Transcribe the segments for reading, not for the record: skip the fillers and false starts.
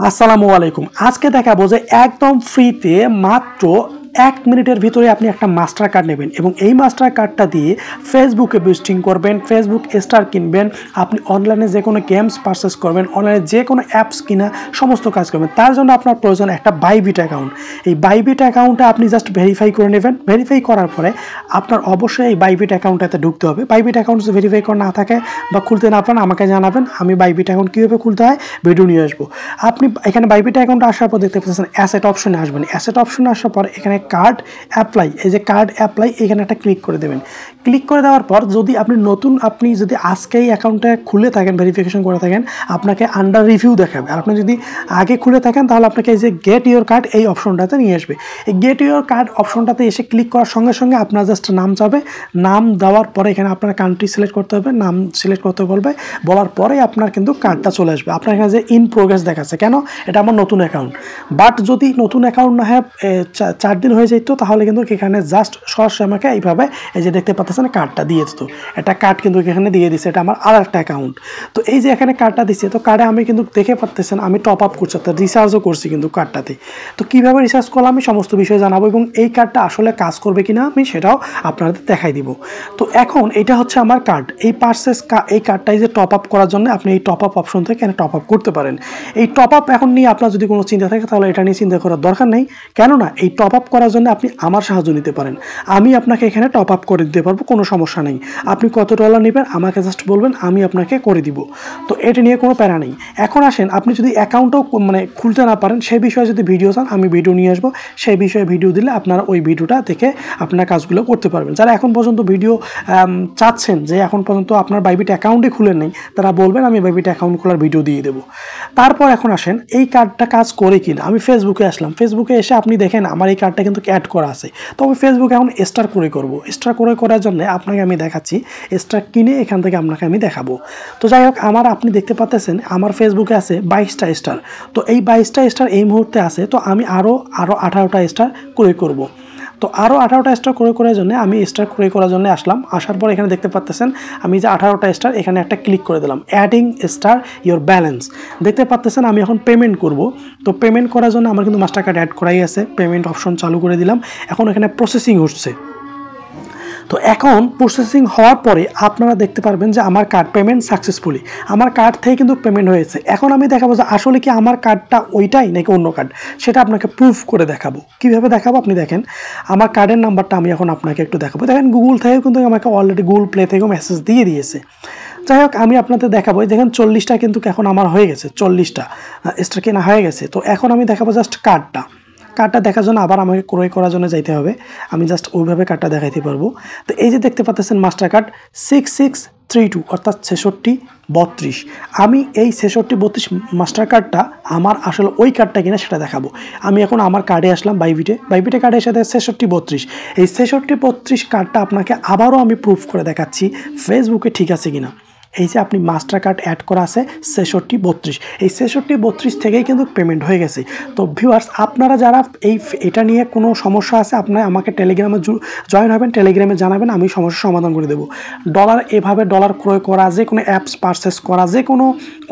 আসসালামু আলাইকুম। আজকে দেখাবো যে একদম ফ্রিতে মাত্র 1 মিনিটের ভিতরে আপনি একটা মাস্টার কার্ড নেবেন এবং এই মাস্টার কার্ডটা দিয়ে ফেসবুকে বুস্টিং করবেন, ফেসবুক স্টার কিনবেন, আপনি অনলাইনে যে কোনো গেমস পারচেস করবেন, অনলাইনে যে কোনো অ্যাপস কিনা সমস্ত কাজ করবেন। তার জন্য আপনার প্রয়োজন একটা বাইবিট অ্যাকাউন্ট। এই বাইবিট অ্যাকাউন্টে আপনি জাস্ট ভেরিফাই করে নেবেন। ভেরিফাই করার পরে আপনার অবশ্যই এই বাইবিট অ্যাকাউন্টটাতে ঢুকতে হবে। বাইবিট অ্যাকাউন্ট যদি ভেরিফাই করা না থাকে বা খুলতে না পারেন আমাকে জানাবেন, আমি বাইবিট অ্যাকাউন্ট কীভাবে খুলতে হয় ভিডিও নিয়ে আসবো। আপনি এখানে বাইবিট অ্যাকাউন্ট আসার পর দেখতে পাচ্ছেন অ্যাসেট অপশনে আসবেন। অ্যাসেট অপশনে আসার পর এখানে কার্ড অ্যাপ্লাই, এই যে কার্ড অ্যাপ্লাই এখানে একটা ক্লিক করে দেবেন। ক্লিক করে দেওয়ার পর যদি আপনি যদি আজকেই অ্যাকাউন্টটা খুলে থাকেন, ভেরিফিকেশন করে থাকেন, আপনাকে আন্ডার রিভিউ দেখাবে। আর আপনি যদি আগে খুলে থাকেন তাহলে আপনাকে এই যে গেট ইউর কার্ড এই অপশনটাতে নিয়ে আসবে। এই গেট ইউর কার্ড অপশনটাতে এসে ক্লিক করার সঙ্গে সঙ্গে আপনার জাস্ট নাম যাবে। নাম দেওয়ার পরে এখানে আপনার কান্ট্রি সিলেক্ট করতে হবে, নাম সিলেক্ট করতে বলবে, বলার পরেই আপনার কিন্তু কার্ডটা চলে আসবে। আপনার এখানে যে ইন প্রোগ্রেস দেখাচ্ছে, কেন? এটা আমার নতুন অ্যাকাউন্ট। বাট যদি নতুন অ্যাকাউন্ট না হয় 4 দিন হয়ে যেত তাহলে কিন্তু এখানে জাস্ট সরাসরি আমাকে এইভাবে এই যে দেখতে পাচ্ছেন কার্ডটা দিয়ে দিত। একটা কার্ড কিন্তু এখানে দিয়ে দিচ্ছে, এটা আমার আর একটা অ্যাকাউন্ট। তো এই যে এখানে কার্ডটা দিচ্ছে, তো কার্ডে আমি কিন্তু দেখে পাচ্ছেন আমি টপ আপ করছি, অর্থাৎ রিচার্জও করছি কিন্তু কার্ডটাতে। তো কীভাবে রিচার্জ করলাম আমি সমস্ত বিষয়ে জানাবো এবং এই কার্ডটা আসলে কাজ করবে কিনা আমি সেটাও আপনাদের দেখাই দিব। তো এখন এটা হচ্ছে আমার কার্ড। এই এই কার্ডটাই যে টপ আপ করার জন্য আপনি এই টপ আপ অপশন থেকে এখানে টপ আপ করতে পারেন। এই টপ আপ এখন নিয়ে আপনার যদি কোনো চিন্তা থাকে তাহলে এটা নিয়ে চিন্তা করার দরকার নেই, কেননা এই টপ আপ করার জন্য আপনি আমার সাহায্য নিতে পারেন। আমি আপনাকে এখানে টপ আপ করে দিতে পারবো, কোনো সমস্যা নেই। আপনি কত ডলার নেবেন আমাকে জাস্ট বলবেন, আমি আপনাকে করে দিব। তো এটা নিয়ে কোনো প্যারা নেই। এখন আসেন, আপনি যদি অ্যাকাউন্টও খুলতে না পারেন সেই বিষয়ে যদি ভিডিও চান আমি ভিডিও নিয়ে আসবো, সেই বিষয়ে ভিডিও দিলে আপনারা ওই ভিডিওটা দেখে আপনার কাজগুলো করতে পারবেন। যারা এখন পর্যন্ত ভিডিও চাচ্ছেন যে এখন পর্যন্ত আপনার বাইবিট অ্যাকাউন্টে খুলেন নেই, তারা বলবেন আমি বাইবিট অ্যাকাউন্ট খোলার ভিডিও দিয়ে দেবো। তারপর এখন আসেন এই কার্ডটা কাজ করে কিনা। আমি ফেসবুকে আসলাম, ফেসবুকে এসে আপনি দেখেন আমার এই কার্ডটা কিন্তু অ্যাড করা আছে। তো আমি ফেসবুকে এখন স্টার করে করবো। স্টার করে করার জন্য আপনাকে আমি দেখাচ্ছি, স্টার কিনে এখান থেকে আপনাকে আমি দেখাবো। তো যাই হোক, আপনি দেখতে পাচ্ছেন আমার ফেসবুকে আছে 22টা স্টার। তো এই 22টা স্টার এই মুহূর্তে আছে। তো আমি আরও 18টা স্টার করে করব। তো আরও 18টা স্টার করে করার জন্য আমি স্টার করে করার জন্য আসলাম। আসার পর এখানে দেখতে পাচ্ছেন আমি যে 18টা স্টার এখানে একটা ক্লিক করে দিলাম, অ্যাডিং স্টার ইয়োর ব্যালেন্স। দেখতে পাচ্ছেন আমি এখন পেমেন্ট করব। তো পেমেন্ট করার জন্য আমার কিন্তু মাস্টার কার্ড অ্যাড করাই আছে, পেমেন্ট অপশন চালু করে দিলাম। এখন এখানে প্রসেসিং হচ্ছে। তো এখন প্রসেসিং হওয়ার পরে আপনারা দেখতে পারবেন যে আমার কার্ড পেমেন্ট সাকসেসফুলি, আমার কার্ড থেকে কিন্তু পেমেন্ট হয়েছে। এখন আমি দেখাবো যে আসলে কি আমার কার্ডটা ওইটাই নাকি অন্য কার্ড, সেটা আপনাকে প্রুফ করে দেখাবো। কীভাবে দেখাবো আপনি দেখেন, আমার কার্ডের নাম্বারটা আমি এখন আপনাকে একটু দেখাবো। দেখেন গুগল থেকেও কিন্তু আমাকে অলরেডি গুগল প্লে থেকেও মেসেজ দিয়ে দিয়েছে। যাই হোক, আমি আপনাদের দেখাবো। দেখেন 40টা কিন্তু এখন আমার হয়ে গেছে, 40টা স্টার কেনা হয়ে গেছে। তো এখন আমি দেখাবো জাস্ট কার্ডটা দেখার জন্য আবার আমাকে ক্রয় করার জন্য যাইতে হবে। আমি জাস্ট ওইভাবে কার্ডটা দেখাইতে পারবো। তো এই যে দেখতে পাচ্ছেন মাস্টার কার্ড 6632 অর্থাৎ 6632। আমি এই 6632 মাস্টার কার্ডটা আমার আসলে ওই কার্ডটা কিনা সেটা দেখাবো। আমি এখন আমার কার্ডে আসলাম, বাইবিটে কার্ডে এসে 6632। এই 6632 কার্ডটা আপনাকে আবারও আমি প্রুফ করে দেখাচ্ছি ফেসবুকে ঠিক আছে কিনা। এই যে আপনি মাস্টার কার্ড অ্যাড করা আছে 6632, এই 6632 থেকেই কিন্তু পেমেন্ট হয়ে গেছে। তো ভিউয়ার্স, আপনারা যারা এটা নিয়ে কোনো সমস্যা আছে আপনারা আমাকে টেলিগ্রামে জয়েন হবেন, টেলিগ্রামে জানাবেন, আমি সমস্যার সমাধান করে দেবো। এভাবে ডলার ক্রয় করা, যে কোনো অ্যাপস পারচেস করা, যে কোনো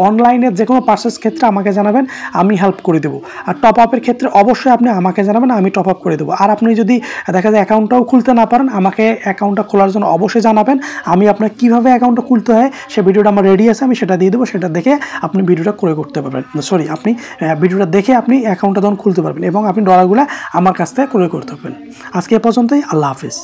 অনলাইনে যে কোনো পারচেস ক্ষেত্রে আমাকে জানাবেন, আমি হেল্প করে দেবো। আর টপ আপের ক্ষেত্রে অবশ্যই আপনি আমাকে জানাবেন, আমি টপ আপ করে দেবো। আর আপনি যদি দেখা যায় অ্যাকাউন্টটাও খুলতে না পারেন, আমাকে অ্যাকাউন্টটা খোলার জন্য অবশ্যই জানাবেন। আমি আপনার কীভাবে অ্যাকাউন্টটা খুলতে হয় সে ভিডিওটা আমার রেডি আছে, আমি সেটা দিয়ে দেবো। সেটা দেখে আপনি ভিডিওটা ক্রয় করতে পারবেন, আপনি ভিডিওটা দেখে আপনি অ্যাকাউন্টটা তখন খুলতে পারবেন এবং আপনি ডলারগুলো আমার কাছ থেকে ক্রয় করতে পারবেন। আজকে এ পর্যন্তই, আল্লাহ হাফিজ।